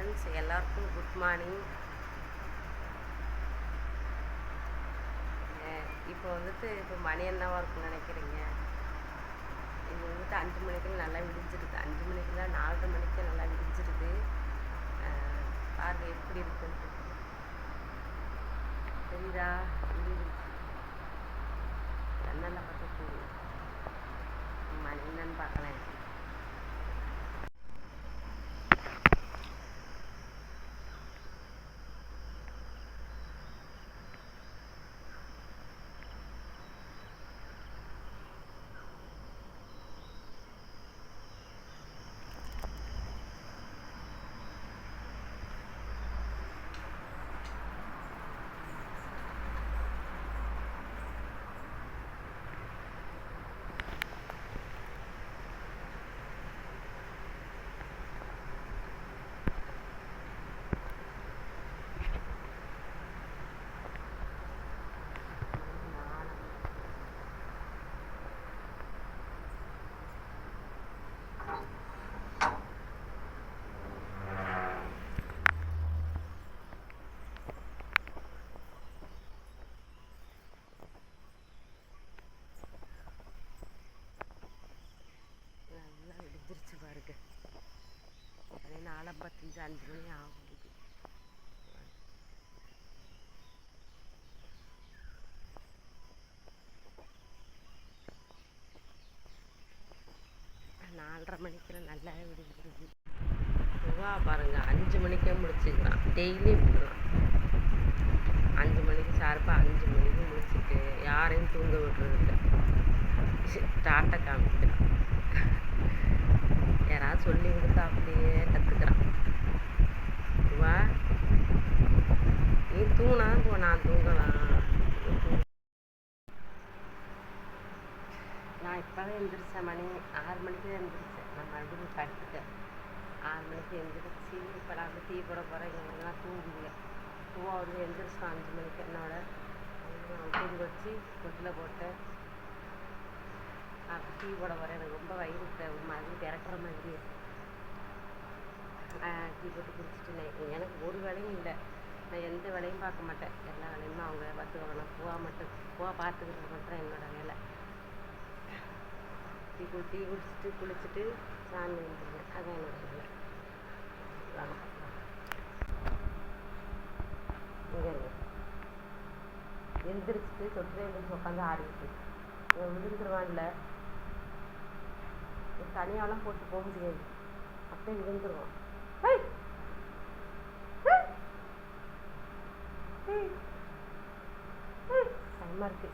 Friends, எல்லாருக்கும் good morning. இப்போ இப்போ மணி என்னவா இருக்குன்னு நினைக்கிறீங்க? இது 5 மணிக்கு நல்லா விடிஞ்சிருது. 5 மணிக்குலாம் 4:30 மணிக்கு நல்லா விடிஞ்சிருது. பாருங்க எப்படி இருக்குன்ட்டு. தெரியுதா? நல்லா பார்த்து போகும். மணி என்னன்னு பார்க்கலாம். விடிஞ்சிருச்சு பாருங்க. அதே 4:55 5 மணி ஆகுது. நாலரை மணிக்கு நல்லா விடிஞ்சிருது. சுவா பாருங்க 5 மணிக்கே முடிச்சுக்கிறான். டெய்லி விட்டுறான். 5 மணிக்கு ஷார்ப்பாக 5 மணிக்கு முடிச்சுட்டு யாரையும் தூங்க விடுறதில்ல. டாட்டா காமிக்கிறான். யாராவது சொல்லி கொடுத்தா அப்படியே கற்றுக்கிறான். வா நீ தூங்கினாதான் போ, நான் தூங்கலாம். நான் இப்போவே எழுந்திரிச்சேன். மணி 6 மணிக்கு தான் எழுந்திரிச்சேன். நான் மறுபடியும் படுத்துட்டேன். 6 மணிக்கு எழுந்திரிச்சு இப்போ நான் டீ போட போகிறேன். இங்கெல்லாம் தூங்குங்க. வந்து எழுந்திரிச்சோம் 5 மணிக்கு. என்னோட தூங்க வச்சு கொட்டில் போட்டேன். டீ போட போகிறேன். எனக்கு ரொம்ப வயிறு மாதிரி திறக்கிற மாதிரி. டீ போட்டு குடிச்சிட்டு எனக்கு ஒரு வேலையும் இல்லை. நான் எந்த வேலையும் பார்க்க மாட்டேன். எல்லா வேலையுமே அவங்க பார்த்துக்கணும். பூவா பார்த்துக்கிறது மட்டும் என்னோட வேலை. டீ குடிச்சிட்டு குளிச்சுட்டு சாமி வந்துடுவேன். அதான் என்னோட வேலை. எழுந்திரிச்சிட்டு தொட்டில் எழுந்திரிச்சு உட்காந்து ஆடிட்டு விழுந்துருவான்ல. தனியாலாம் போட்டு போக முடியாது. அப்படியே விழுந்துருவான். பயமா இருக்கு.